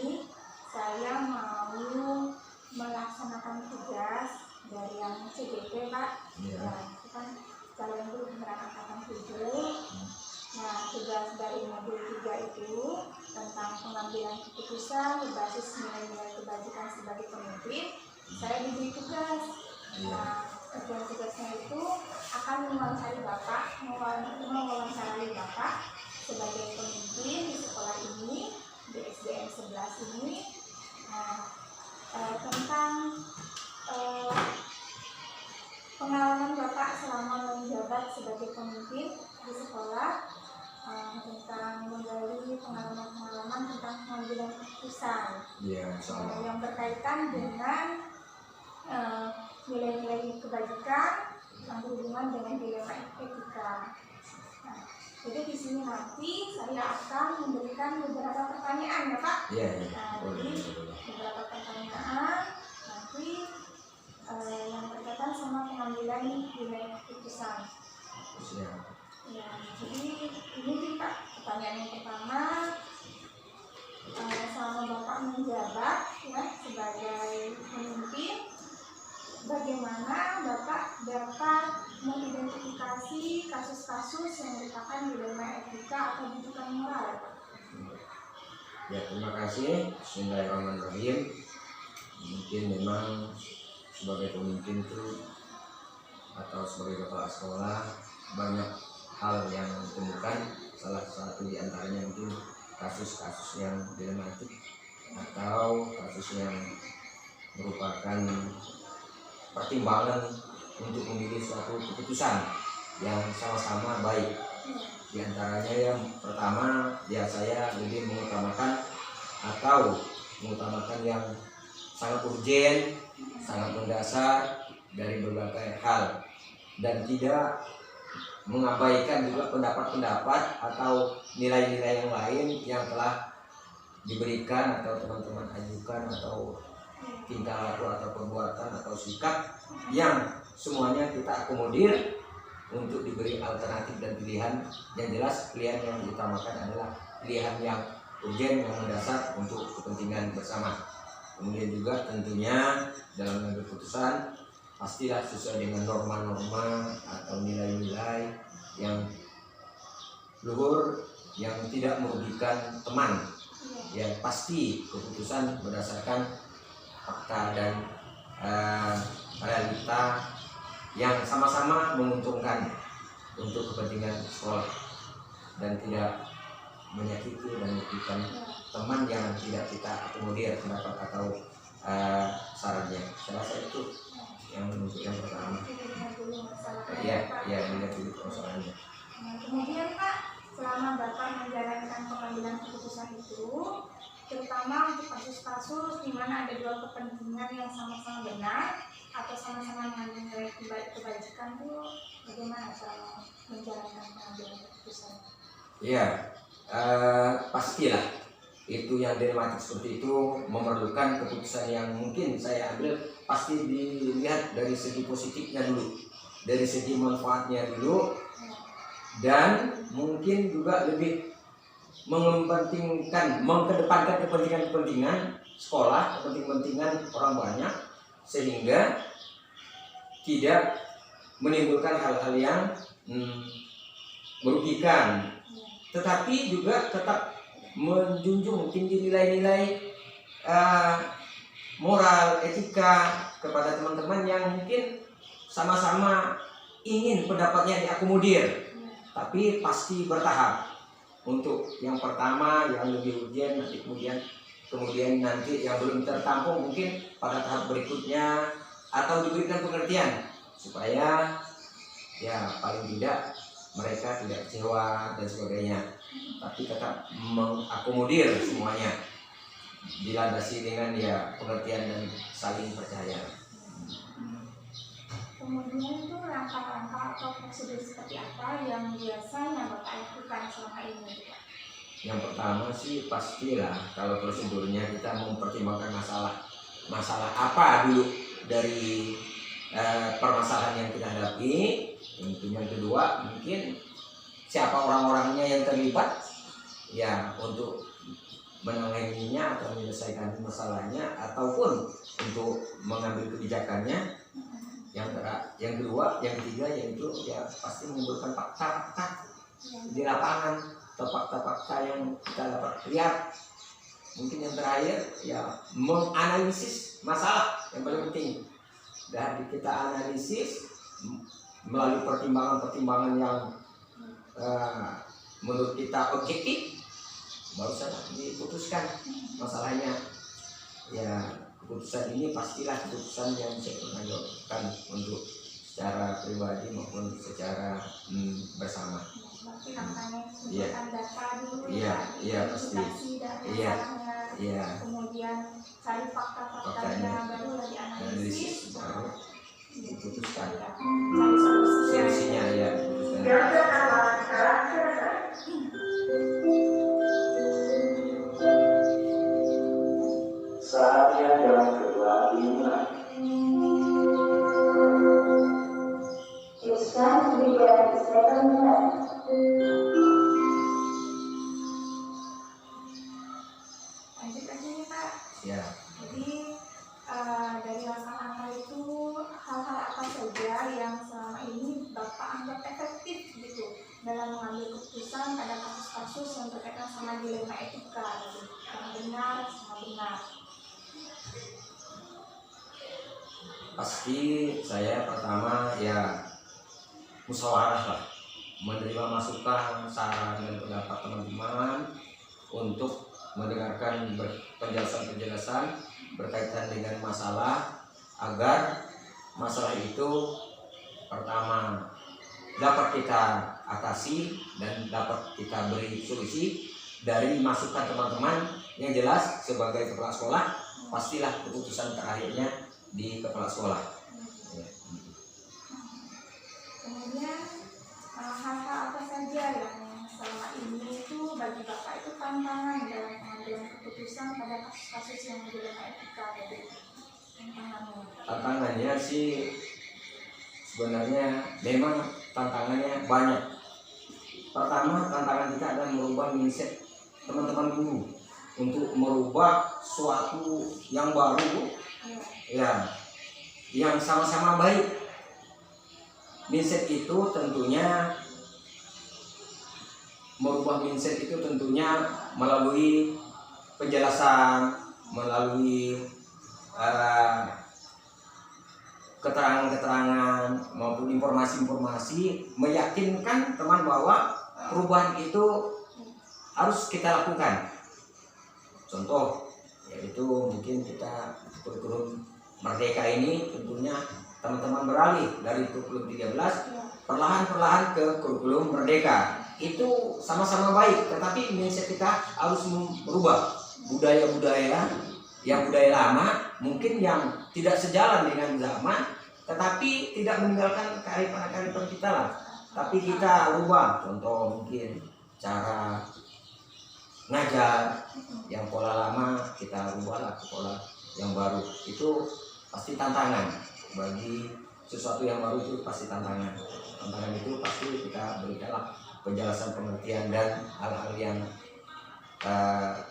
ini saya mau melaksanakan tugas dari yang CGT, Pak. Nah, itu kan calon guru penerangan angkatan 7. Nah, tugas dari modul 3 itu tentang pengambilan keputusan berbasis nilai-nilai kebajikan sebagai pemimpin. Saya diberi tugas. Nah, tugas-tugasnya itu akan mewawancarai Bapak sebagai pemimpin di sekolah ini, di SDN 11 ini. Nah, tentang pengalaman Bapak selama menjabat sebagai pemimpin di sekolah, tentang menggali pengalaman-pengalaman tentang pengambilan keputusan yang berkaitan dengan nilai-nilai kebajikan yang berhubungan dengan dilema etika. Nah, jadi di sini nanti saya akan memberikan beberapa pertanyaan, ya Pak. Jadi beberapa pertanyaan nanti yang berkaitan sama pengambilan nilai keputusan. Ya, jadi ini Pak, pertanyaan yang pertama, selama Bapak menjabat ya sebagai pemimpin, bagaimana Bapak dapat mengidentifikasi kasus-kasus yang merupakan dilema etika atau rujukan moral, Pak? Ya, terima kasih. Bismillahirrahmanirrahim. Mungkin memang sebagai pemimpin itu atau sebagai kepala sekolah banyak hal yang ditemukan. Salah satu di antaranya mungkin kasus-kasus yang dilematik atau kasus yang merupakan pertimbangan untuk memilih suatu keputusan yang sama-sama baik. Di antaranya yang pertama, ya saya lebih mengutamakan yang sangat urgen, sangat mendasar dari berbagai hal, dan tidak mengabaikan juga pendapat-pendapat atau nilai-nilai yang lain yang telah diberikan atau teman-teman ajukan, atau tingkah laku atau perbuatan atau sikap yang semuanya kita akomodir untuk diberi alternatif dan pilihan. Yang jelas pilihan yang diutamakan adalah pilihan yang urgen, yang mendasar untuk kepentingan bersama. Kemudian juga tentunya dalam mengambil keputusan pastilah sesuai dengan norma-norma atau nilai-nilai yang luhur, yang tidak merugikan teman. Yang pasti keputusan berdasarkan fakta dan realita yang sama-sama menguntungkan untuk kepentingan sekolah dan tidak menyakiti dan merugikan teman yang tidak kita akomodir pendapat atau sarannya. Saya rasa itu yang untuk yang pertama. Melihat dulu persoalannya. Kemudian Pak, selama Bapak menjalankan pengambilan keputusan itu, terutama untuk kasus-kasus di mana ada dua kepentingan yang sama-sama benar atau sama-sama mengandung nilai kebajikan, itu bagaimana cara menjalankan pengambilan keputusan? Iya, pastilah itu yang dilematik seperti itu memerlukan keputusan yang mungkin saya ambil pasti dilihat dari segi positifnya dulu, dari segi manfaatnya dulu, dan mungkin juga lebih mengedepankan kepentingan sekolah, kepentingan orang banyak, sehingga tidak menimbulkan hal-hal yang merugikan, tetapi juga tetap menjunjung tinggi nilai-nilai moral, etika kepada teman-teman yang mungkin sama-sama ingin pendapatnya diakomodir, tapi pasti bertahap. Untuk yang pertama yang lebih urgen, nanti kemudian nanti yang belum tertampung mungkin pada tahap berikutnya, atau diberikan pengertian supaya ya paling tidak mereka tidak kecewa dan sebagainya, tapi tetap mengakomodir semuanya, dilandasi dengan ya pengertian dan saling percaya. Kemudian itu langkah-langkah atau prosedur seperti apa yang biasanya Bapak lakukan selama ini, Pak? Yang pertama sih pastilah kalau prosedurnya kita mempertimbangkan masalah apa dulu dari permasalahan yang kita hadapi. Yang kedua mungkin siapa orang-orangnya yang terlibat ya, untuk menanganinya atau menyelesaikan masalahnya ataupun untuk mengambil kebijakannya. Yang kedua, yang ketiga yaitu ya pasti mengumpulkan fakta-fakta di lapangan atau fakta-fakta yang kita dapat lihat. Mungkin yang terakhir ya menganalisis masalah yang paling penting. Dan kita analisis melalui pertimbangan-pertimbangan yang menurut kita objektif, baru saja diputuskan masalahnya. Ya keputusan ini pastilah keputusan yang saya pernah jawabkan untuk secara pribadi maupun secara bersama. Berarti namanya Iya. data dulu Iya, ya, iya pasti. dan Iya. masalahnya, Iya. kemudian cari fakta-faktanya, baru lagi analisis, baru diputuskan cari solusinya ya. Saatnya jalan kedua dimulai. It's time to begin the second half. Lanjut aja nih Pak. Ya. Jadi dari langkah-langkah itu hal-hal apa saja yang selama ini Bapak anggap efektif gitu dalam mengambil keputusan pada kasus-kasus yang berkaitan sama dilema etika, gitu. Yang benar sama benar. Pasti saya pertama ya musyawarah lah, menerima masukan, saran dan pendapat teman-teman untuk mendengarkan penjelasan-penjelasan berkaitan dengan masalah agar masalah itu pertama dapat kita atasi dan dapat kita beri solusi dari masukan teman-teman. Yang jelas sebagai kepala sekolah pastilah keputusan terakhirnya di kepala sekolah. Ya. Kemudian hal-hal apa saja yang selama ini itu bagi Bapak itu tantangan dalam pengambilan keputusan pada kasus-kasus yang dilema etika, jadi Tantangannya sih sebenarnya memang tantangannya banyak. Pertama, tantangan kita adalah merubah mindset teman-teman dulu untuk merubah suatu yang baru, ya, yang sama-sama baik. Mindset itu tentunya merubah mindset itu tentunya melalui penjelasan, melalui keterangan-keterangan maupun informasi-informasi, meyakinkan teman bahwa perubahan itu harus kita lakukan. Contoh yaitu mungkin kita kurikulum Merdeka ini tentunya teman-teman beralih dari kurikulum 13 perlahan-perlahan ke kurikulum Merdeka. Itu sama-sama baik, tetapi mindset kita harus berubah. Budaya-budaya yang budaya lama mungkin yang tidak sejalan dengan zaman, tetapi tidak meninggalkan kearifan-kearifan kita lah, tapi kita ubah. Contoh mungkin cara ngajar yang pola lama kita ubahlah ke pola yang baru. Itu pasti tantangan bagi sesuatu yang baru, itu pasti tantangan. Tantangan itu pasti kita berikanlah penjelasan, pengertian dan hal-hal yang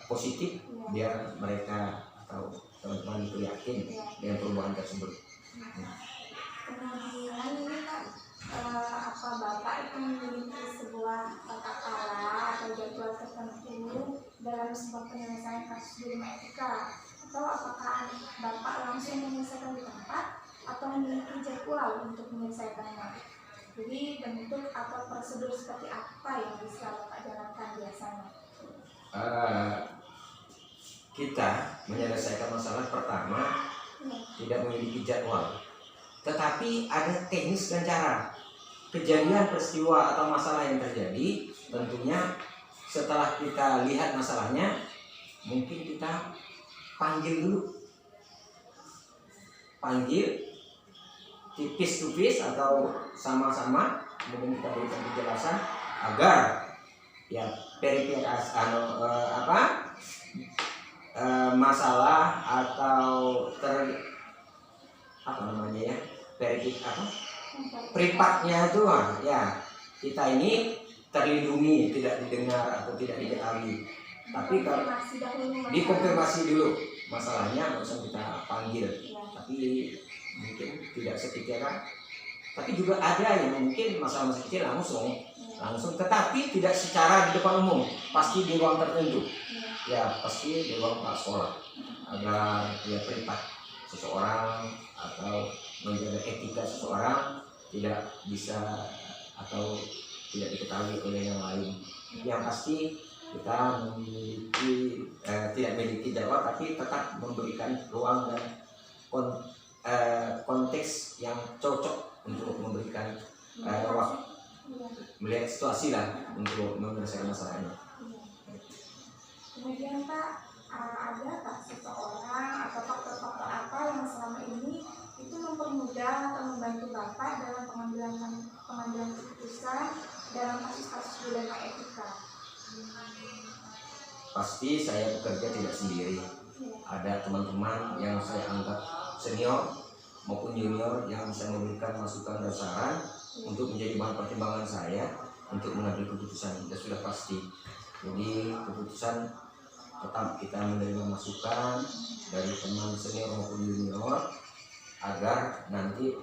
positif biar mereka atau teman-teman itu yakin dengan perubahan tersebut. Kemudian ini Pak, apa Bapak itu memiliki sebuah tata cara atau jadwal tertentu dalam sebuah penyelesaian kasus dilema etika, atau apakah Bapak langsung menyelesaikan di tempat atau memiliki jadwal untuk menyelesaikannya? Jadi bentuk atau prosedur seperti apa yang bisa Bapak jalankan biasanya? Kita menyelesaikan masalah pertama tidak memiliki jadwal, tetapi ada teknis dan cara. Kejadian, peristiwa atau masalah yang terjadi, tentunya setelah kita lihat masalahnya, mungkin kita panggil dulu, tipis atau sama-sama, kemudian kita berikan penjelasan agar ya verifikasi masalah atau privatnya itu ya kita ini terlindungi, tidak didengar atau tidak diketahui. Tapi kalau Konfirmasi dahulu masalah. dikonfirmasi dulu masalahnya, nggak usah kita panggil. Iya. Tapi mungkin tidak seketika kan. Tapi juga ada yang mungkin masalah kecil langsung, tetapi tidak secara di depan umum, pasti di ruang tertentu. Ya pasti di ruang pak sekolah, agar dia privat seseorang atau menjaga etika seseorang tidak bisa atau tidak diketahui oleh yang lain. Yang pasti kita memiliki tidak memiliki jawab, tapi tetap memberikan ruang dan konteks yang cocok untuk memberikan waktu, melihat situasi lah untuk menyelesaikan masalahnya. Kemudian Pak, ada tak seseorang atau faktor-faktor apa yang selama ini itu mempermudah atau membantu Bapak dalam pengambilan keputusan dalam kasus-kasus dilema etika? Pasti saya bekerja tidak sendiri. Ada teman-teman yang saya anggap senior maupun junior yang bisa memberikan masukan dan saran untuk menjadi bahan pertimbangan saya untuk mengambil keputusan. Itu sudah pasti. Jadi keputusan tetap kita menerima masukan dari teman senior maupun junior agar nanti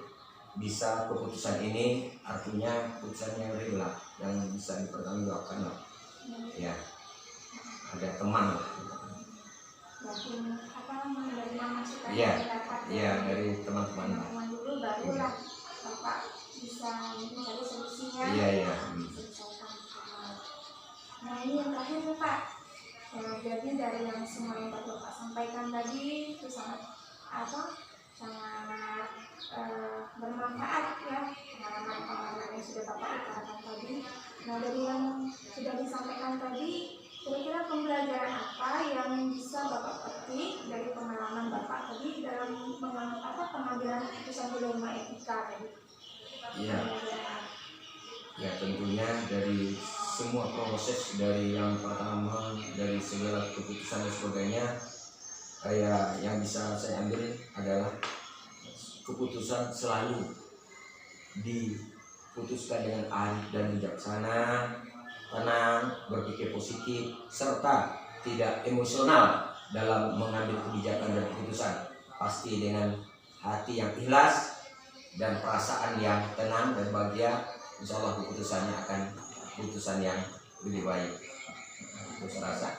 bisa keputusan ini artinya keputusan yang real lah, yang bisa dipertanggungjawabkan lah. Ya, ada teman lah. Menerima masukan Iya, yang dapat iya dari teman-teman. teman-teman dulu, barulah Bapak bisa mencari solusinya. Iya. Nah ini yang terakhir nih Pak. Jadi dari yang semua yang Bapak sampaikan tadi itu sangat bermanfaat ya, pengalaman yang sudah Bapak utarakan tadi. Nah dari yang sudah disampaikan tadi, kira-kira pembelajaran apa yang bisa Bapak petik dari pengalaman Bapak tadi dalam pengambilan keputusan dilema etika tadi? Iya. Ya tentunya dari semua proses, dari yang pertama, dari segala keputusan dan sebagainya, kayak yang bisa saya ambil adalah keputusan selalu diputuskan dengan arif dan bijaksana, tenang, berpikir positif, serta tidak emosional dalam mengambil kebijakan dan keputusan. Pasti dengan hati yang ikhlas dan perasaan yang tenang dan bahagia, insya Allah keputusannya akan keputusan yang lebih baik. Itu saya rasa.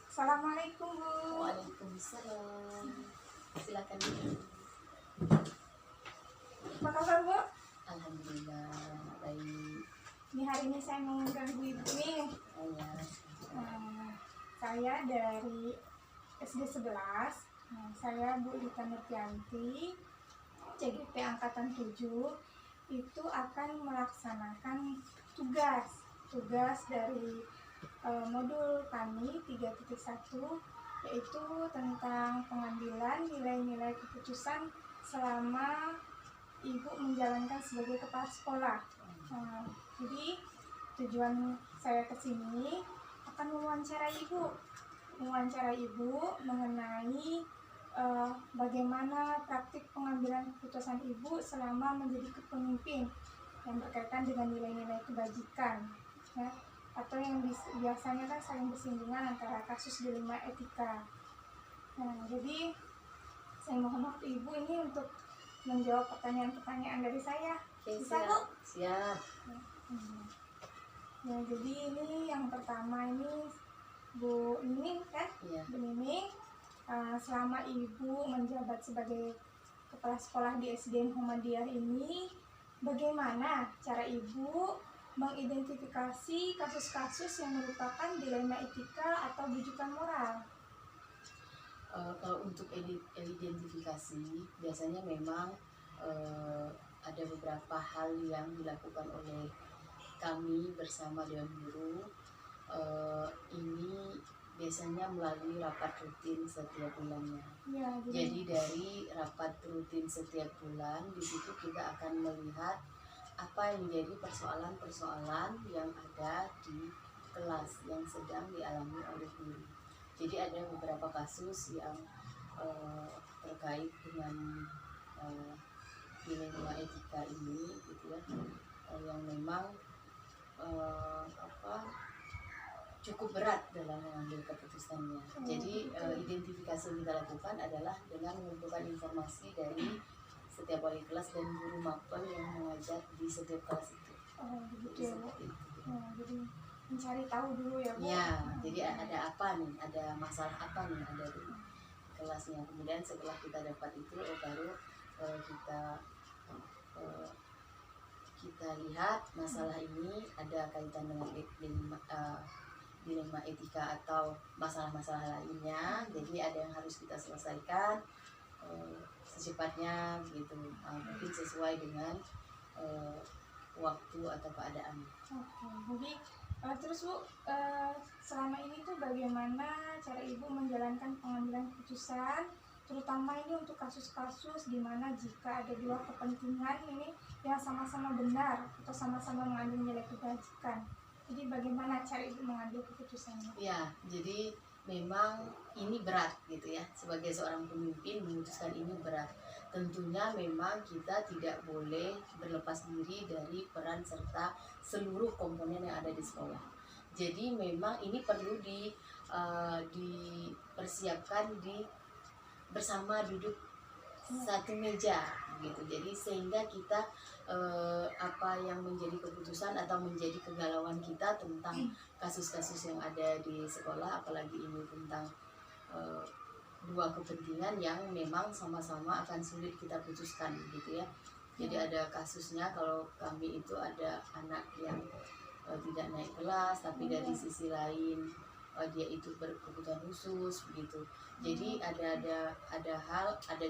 Assalamualaikum Bu. Waalaikumsalam. Silakan. Apa kabar Bu? Alhamdulillah baik. Ini hari ini saya mengundang Bu Ibu nih. Oh ya. Saya dari SD 11. Saya Bu Lita Nuryanti, CGP Angkatan 7, itu akan melaksanakan tugas dari modul kami 3.1, yaitu tentang pengambilan nilai-nilai keputusan selama Ibu menjalankan sebagai kepala sekolah. Jadi tujuan saya ke sini akan mewawancarai Ibu mengenai bagaimana praktik pengambilan keputusan Ibu selama menjadi kepemimpin yang berkaitan dengan nilai-nilai kebajikan, ya, atau yang biasanya kan saling bersinggungan antara kasus dilema etika. Nah, jadi saya mohon waktu Ibu ini untuk menjawab pertanyaan-pertanyaan dari saya. Bisa Bu? Siap. Ya, jadi ini yang pertama ini Bu Nining kan? Iya. Bu Nining, selama Ibu menjabat sebagai kepala sekolah di SD Muhammadiyah ini, bagaimana cara Ibu mengidentifikasi kasus-kasus yang merupakan dilema etika atau bujukan moral? Kalau untuk identifikasi, biasanya memang ada beberapa hal yang dilakukan oleh kami bersama Dewan Guru. Ini biasanya melalui rapat rutin setiap bulannya. Ya, Jadi dari rapat rutin setiap bulan, di situ kita akan melihat apa yang menjadi persoalan-persoalan yang ada di kelas yang sedang dialami oleh guru. Jadi ada beberapa kasus yang terkait dengan dilema etika ini gitu ya, yang memang cukup berat dalam mengambil keputusannya. Jadi identifikasi yang kita lakukan adalah dengan mengumpulkan informasi dari setiap wali kelas dan guru mapel yang mengajar di setiap kelas itu. Begitu Jadi ya Bu. seperti itu. Jadi mencari tahu dulu ya Bu. Ya, jadi ada apa nih? Ada masalah apa nih ada di kelasnya. Kemudian setelah kita dapat itu baru kita lihat masalah ini ada kaitan dengan dilema etika atau masalah-masalah lainnya. Jadi ada yang harus kita selesaikan secepatnya gitu, mungkin sesuai dengan waktu atau keadaan. Jadi terus Bu, selama ini tuh bagaimana cara Ibu menjalankan pengambilan keputusan, terutama ini untuk kasus-kasus di mana jika ada dua kepentingan ini yang sama-sama benar atau sama-sama mengambil nilai kebajikan. Jadi bagaimana cara Ibu mengambil keputusannya? Ya, jadi memang ini berat gitu ya, sebagai seorang pemimpin memutuskan ini berat. Tentunya memang kita tidak boleh berlepas diri dari peran serta seluruh komponen yang ada di sekolah. Jadi memang ini perlu dipersiapkan bersama duduk satu meja gitu. Jadi sehingga kita apa yang menjadi keputusan atau menjadi kegalauan kita tentang kasus-kasus yang ada di sekolah, apalagi ini tentang dua kepentingan yang memang sama-sama akan sulit kita putuskan gitu ya. Jadi ada kasusnya, kalau kami itu ada anak yang tidak naik kelas, tapi dari sisi lain dia itu berkebutuhan khusus begitu. Jadi ada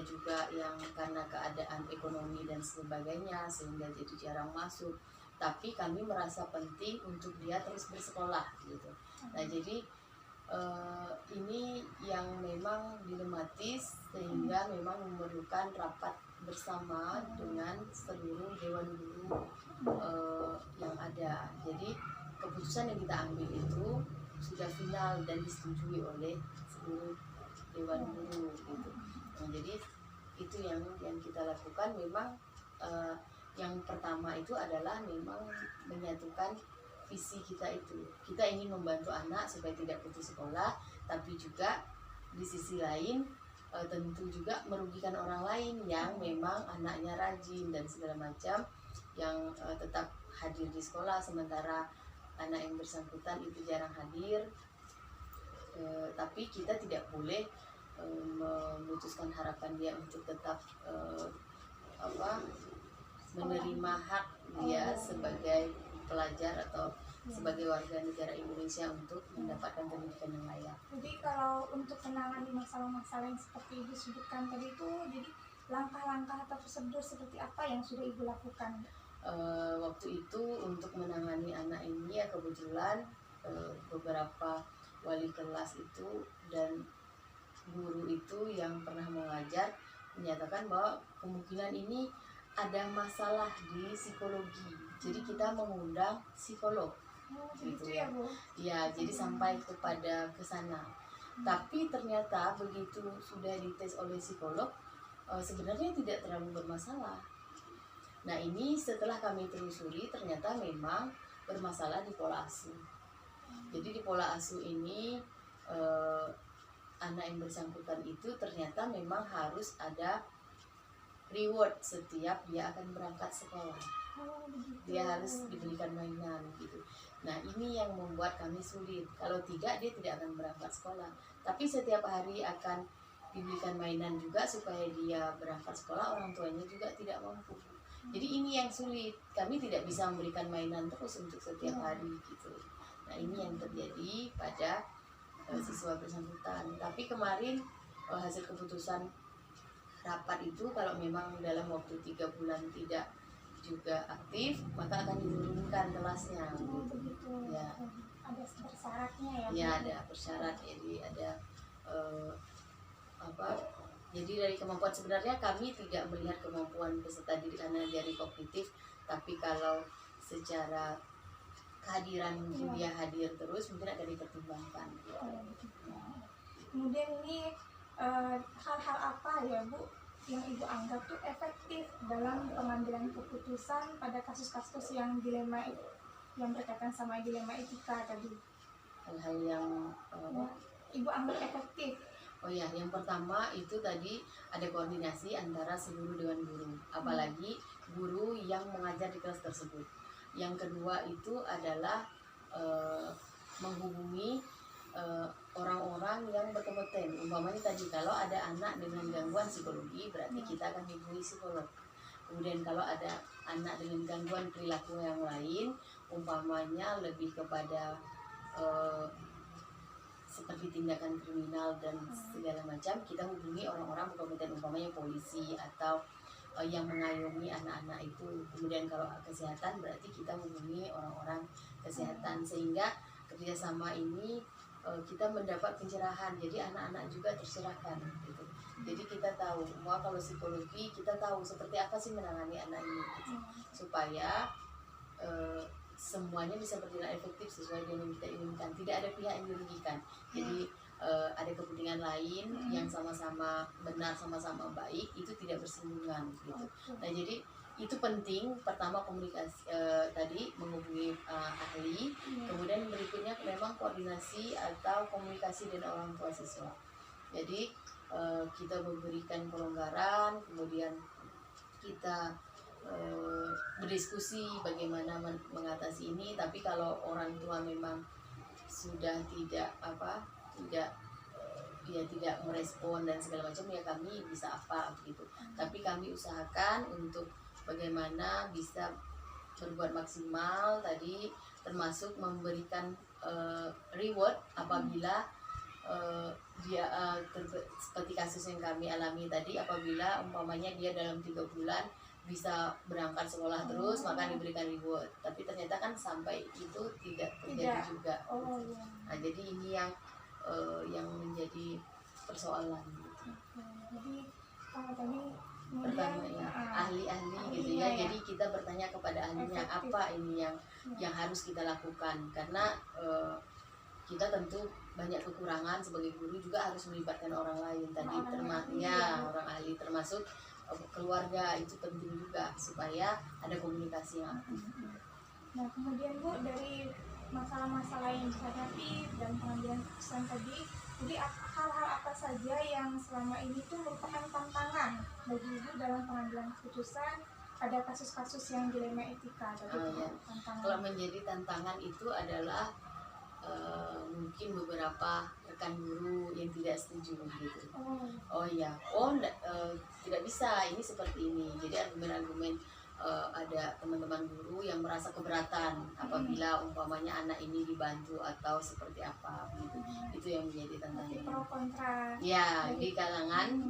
juga yang karena keadaan ekonomi dan sebagainya sehingga jadi jarang masuk. Tapi kami merasa penting untuk dia terus bersekolah gitu. Nah jadi ini yang memang dilematis sehingga memang memerlukan rapat bersama dengan seluruh dewan guru yang ada. Jadi keputusan yang kita ambil itu sudah final dan disetujui oleh seluruh dewan guru gitu. Nah, jadi itu yang kita lakukan. Memang yang pertama itu adalah memang menyatukan visi kita itu. Kita ingin membantu anak supaya tidak putus sekolah, tapi juga di sisi lain tentu juga merugikan orang lain yang memang anaknya rajin dan segala macam, yang tetap hadir di sekolah sementara anak yang bersangkutan itu jarang hadir. Tapi kita tidak boleh memutuskan harapan dia untuk tetap menerima hak dia sebagai pelajar atau sebagai warga negara Indonesia untuk mendapatkan pendidikan yang layak. Jadi kalau untuk menangani masalah-masalah yang seperti Ibu sebutkan tadi itu, jadi langkah-langkah atau prosedur seperti apa yang sudah Ibu lakukan? Waktu itu untuk menangani anak ini ya kebetulan beberapa wali kelas itu dan guru itu yang pernah mengajar menyatakan bahwa kemungkinan ini ada masalah di psikologi. Jadi kita mengundang psikolog. Gitu ya Bu. Ya, jadi sampai kepada kesana. Tapi ternyata begitu sudah dites oleh psikolog, sebenarnya tidak terlalu bermasalah. Nah, ini setelah kami telusuri ternyata memang bermasalah di pola asuh. Jadi di pola asuh ini anak yang bersangkutan itu ternyata memang harus ada reward setiap dia akan berangkat sekolah. Dia harus diberikan mainan gitu. Nah, ini yang membuat kami sulit. Kalau tidak, dia tidak akan berangkat sekolah. Tapi setiap hari akan diberikan mainan juga supaya dia berangkat sekolah. Orang tuanya juga tidak mampu. Jadi ini yang sulit. Kami tidak bisa memberikan mainan terus untuk setiap hari gitu. Nah, ini yang terjadi pada siswa bersangkutan. Tapi kemarin hasil keputusan rapat itu kalau memang dalam waktu 3 bulan tidak juga aktif, maka akan diturunkan kelasnya. Begitu. Ya. Ada persyaratnya ya? Ya, ada persyarat. Jadi ada jadi dari kemampuan, sebenarnya kami tidak melihat kemampuan peserta didik anak dari kognitif, tapi kalau secara kehadiran mungkin dia hadir terus mungkin akan dipertimbangkan. Kemudian ini hal-hal apa ya Bu yang Ibu anggap tuh efektif dalam pengambilan keputusan pada kasus-kasus yang yang berkaitan sama dilema etika tadi? Hal-hal yang Ibu anggap efektif. Oh ya, yang pertama itu tadi ada koordinasi antara seluruh dewan guru, apalagi guru yang mengajar di kelas tersebut. Yang kedua itu adalah menghubungi orang-orang yang berkompeten. Umpamanya tadi kalau ada anak dengan gangguan psikologi berarti kita akan hubungi psikolog. Kemudian kalau ada anak dengan gangguan perilaku yang lain, umpamanya lebih kepada seperti tindakan kriminal dan segala macam, kita hubungi orang-orang berkompeten, umpamanya polisi atau yang mengayomi anak-anak itu. Kemudian kalau kesehatan berarti kita hubungi orang-orang kesehatan, sehingga kerjasama ini kita mendapat pencerahan, jadi anak-anak juga tercerahkan gitu. Jadi kita tahu bahwa kalau psikologi kita tahu seperti apa sih menangani anak ini gitu. Supaya semuanya bisa bertindak efektif sesuai dengan yang kita inginkan, tidak ada pihak yang dirugikan. Jadi ada kepentingan lain yang sama-sama benar, sama-sama baik, itu tidak bersinggungan gitu. Nah jadi itu penting, pertama komunikasi tadi menghubungi ahli, kemudian berikutnya memang koordinasi atau komunikasi dengan orang tua siswa. Jadi kita memberikan kelonggaran, kemudian kita berdiskusi bagaimana mengatasi ini. Tapi kalau orang tua memang sudah tidak merespon dan segala macam, ya kami bisa apa gitu. Tapi kami usahakan untuk bagaimana bisa berbuat maksimal tadi, termasuk memberikan reward apabila dia seperti kasus yang kami alami tadi, apabila umpamanya dia dalam 3 bulan bisa berangkat sekolah terus, maka diberikan reward. Tapi ternyata kan sampai itu tidak terjadi juga. Nah jadi ini yang menjadi persoalan gitu. Jadi kalau tadi pertama ya ahli-ahli gitu ya. Jadi kita bertanya kepada ahlinya apa ini yang harus kita lakukan, karena kita tentu banyak kekurangan sebagai guru, juga harus melibatkan orang lain tadi, orang ahli termasuk keluarga. Itu penting juga supaya ada komunikasi yang aktif. Nah kemudian Bu, dari masalah-masalah yang dihadapi dan pengambilan keputusan tadi, jadi hal-hal apa saja yang selama ini tuh merupakan tantangan bagi Ibu dalam pengambilan keputusan pada kasus-kasus yang dilema etika tadi? Kalau menjadi tantangan itu adalah mungkin beberapa rekan guru yang tidak setuju gitu. Tidak bisa ini seperti ini. Jadi argumen-argumen ada teman-teman guru yang merasa keberatan apabila umpamanya anak ini dibantu atau seperti apa gitu. Itu yang menjadi tantangan. Pro kontra. Ya, di kalangan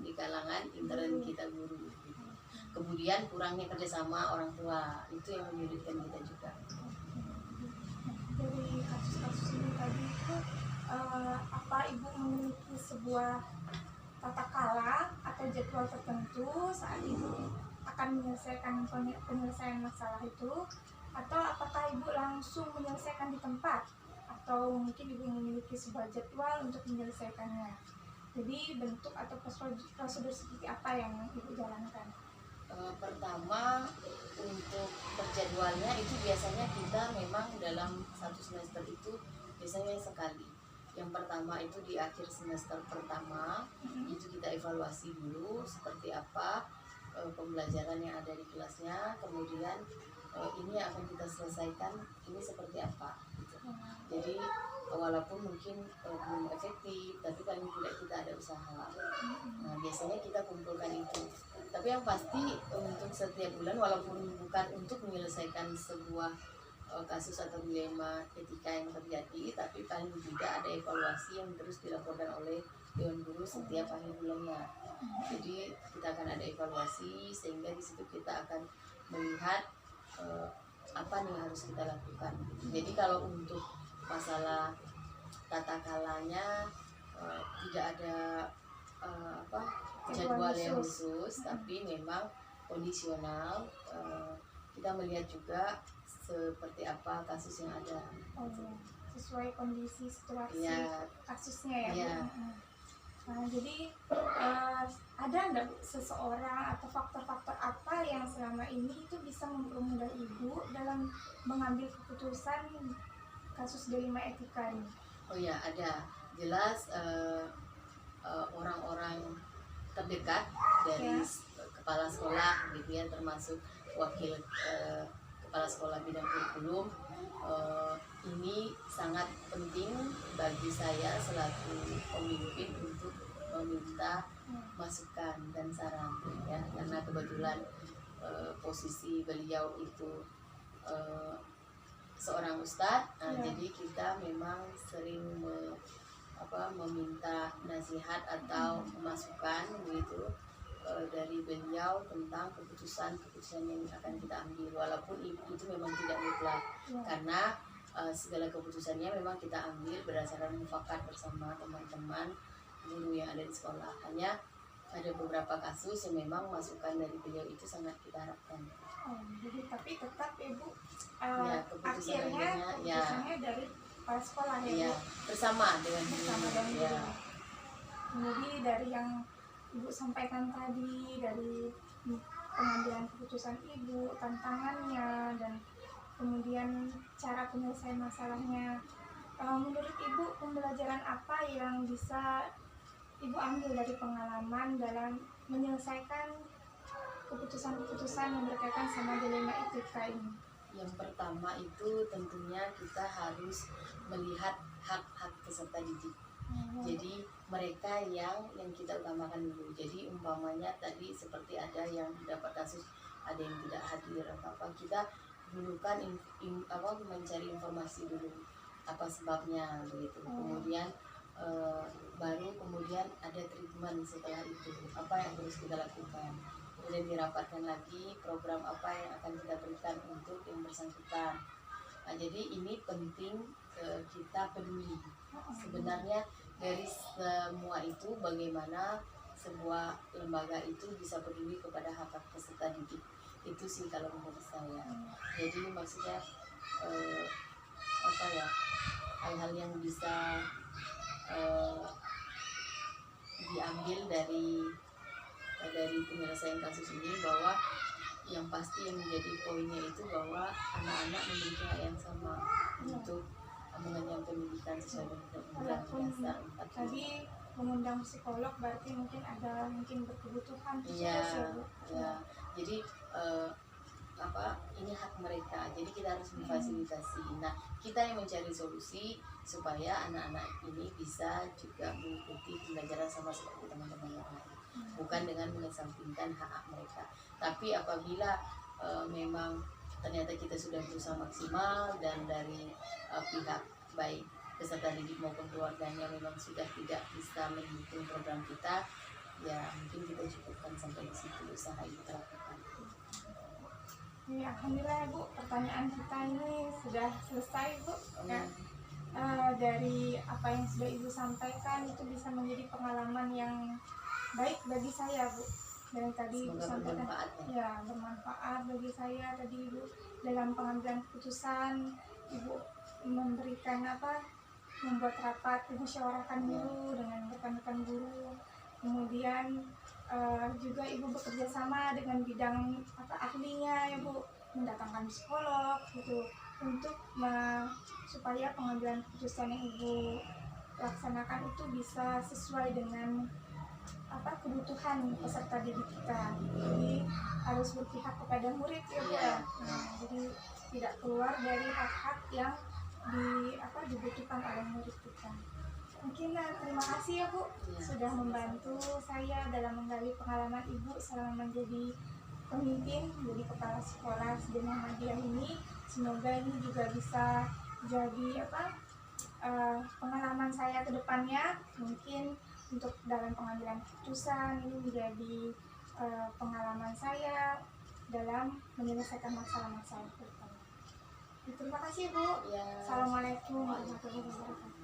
intern kita guru gitu. Kemudian kurangnya kerjasama orang tua, itu yang menyulitkan kita juga. Dari kasus-kasus ini tadi itu apa Ibu memiliki sebuah tata kala atau jadwal tertentu saat Ibu akan menyelesaikan penyelesaian masalah itu, atau apakah Ibu langsung menyelesaikan di tempat, atau mungkin Ibu memiliki sebuah jadwal untuk menyelesaikannya? Jadi bentuk atau prosedur seperti apa yang Ibu jalankan? Pertama, untuk berjadwalnya itu biasanya kita memang dalam 1 semester itu biasanya sekali. Yang pertama itu di akhir semester pertama, itu kita evaluasi dulu seperti apa pembelajaran yang ada di kelasnya, kemudian ini yang akan kita selesaikan ini seperti apa gitu. Jadi walaupun mungkin belum efektif, tapi paling tidak kita ada usaha. Nah biasanya kita kumpulkan itu. Tapi yang pasti untuk setiap bulan, walaupun bukan untuk menyelesaikan sebuah kasus atau dilema etika yang terjadi, tapi paling tidak ada evaluasi yang terus dilaporkan oleh Dewan Guru setiap akhir bulannya. Jadi kita akan ada evaluasi, sehingga di situ kita akan melihat apa nih yang harus kita lakukan. Jadi kalau untuk masalah tata kalanya tidak ada jadwal yang khusus, tapi memang kondisional. Kita melihat juga seperti apa kasus yang ada. Oh, iya. Sesuai kondisi situasi Ya, kasusnya ya, Iya. Bu. Nah, jadi ada nggak Bu, seseorang atau faktor-faktor apa yang selama ini itu bisa mempermudah Ibu dalam mengambil keputusan kasus dilema etika ini? oh ya ada. Jelas orang-orang terdekat dari Ya. kepala sekolah gitu ya, termasuk wakil kepala sekolah bidang kurikulum. Ini sangat penting bagi saya selaku pemimpin untuk meminta masukan dan saran ya, karena kebetulan posisi beliau itu seorang ustadz. Ya. Jadi kita memang sering meminta nasihat atau masukan begitu dari beliau tentang keputusan yang akan kita ambil, walaupun itu memang tidak mutlak Ya. karena segala keputusannya memang kita ambil berdasarkan mufakat bersama teman-teman guru yang ada di sekolah. Hanya ada beberapa kasus yang memang masukan dari beliau itu sangat kita harapkan. Oh, jadi tapi tetap Ibu Ya, keputusan akhirnya akhirnya, ya. keputusannya dari kepala sekolah ya, Ya, Bu? bersama dengan Bersama guru. dengan Ya. guru. Jadi dari yang Ibu sampaikan tadi, dari pengambilan keputusan Ibu, tantangannya, dan kemudian cara penyelesaian masalahnya, menurut Ibu pembelajaran apa yang bisa Ibu ambil dari pengalaman dalam menyelesaikan keputusan-keputusan yang berkaitan sama dilema etika ini? Yang pertama itu tentunya kita harus melihat hak-hak peserta didik. Jadi mereka yang kita utamakan dulu. Jadi umpamanya tadi seperti ada yang dapat kasus, ada yang tidak hadir atau apa, kita dulu kan mencari informasi dulu apa sebabnya begitu. Kemudian baru kemudian ada treatment setelah itu, apa yang harus kita lakukan. Kemudian dirapatkan lagi program apa yang akan kita berikan untuk yang bersangkutan. Nah, jadi ini penting kita peduli. Sebenarnya dari semua itu bagaimana sebuah lembaga itu bisa peduli kepada hak-hak peserta didik. Itu sih kalau menurut saya. Jadi maksudnya hal-hal yang bisa diambil dari penyelesaian kasus ini, bahwa yang pasti yang menjadi poinnya itu bahwa anak-anak memiliki hak yang sama untuk mengenyam pendidikan sesuai dengan Undang-Undang Dasar 45. Tadi mengundang psikolog berarti mungkin ada berkebutuhan khusus Iya, ya, Bu? ya. Jadi ini hak mereka. Jadi kita harus memfasilitasi. Nah, kita yang mencari solusi supaya anak-anak ini bisa juga mengikuti pembelajaran sama seperti teman-teman yang lain. Bukan dengan mengesampingkan hak mereka. Tapi apabila memang ternyata kita sudah berusaha maksimal dan dari pihak baik peserta didik maupun keluarganya memang sudah tidak bisa mendukung program kita, ya mungkin kita cukupkan sampai di situ usaha yang kita lakukan. Ya, alhamdulillah Bu, pertanyaan kita ini sudah selesai, Bu. Ya. Dari apa yang sudah Ibu sampaikan itu bisa menjadi pengalaman yang baik bagi saya, Bu. Dan tadi Ibu Semoga sampaikan bermanfaat, ya bermanfaat bagi saya tadi Ibu dalam pengambilan keputusan. Ibu memberikan membuat rapat, musyawarahkan guru dengan rekan-rekan guru. Kemudian juga Ibu bekerja sama dengan bidang ahlinya ya, Bu, mendatangkan psikolog gitu untuk supaya pengambilan keputusan yang Ibu laksanakan itu bisa sesuai dengan kebutuhan peserta didik kita. Jadi harus berpihak kepada murid ya, Bu. Iya. Nah, jadi tidak keluar dari hak-hak yang dibutuhkan oleh murid kita. Mungkin terima kasih ya, Bu, sudah membantu saya dalam menggali pengalaman Ibu selama menjadi pemimpin, menjadi kepala sekolah SD Muhammadiyah ini. Semoga ini juga bisa jadi pengalaman saya ke depannya. Mungkin untuk dalam pengambilan keputusan ini menjadi pengalaman saya dalam menyelesaikan masalah-masalah ke depan. Terima kasih, Bu. Ya. Assalamualaikum warahmatullahi wabarakatuh.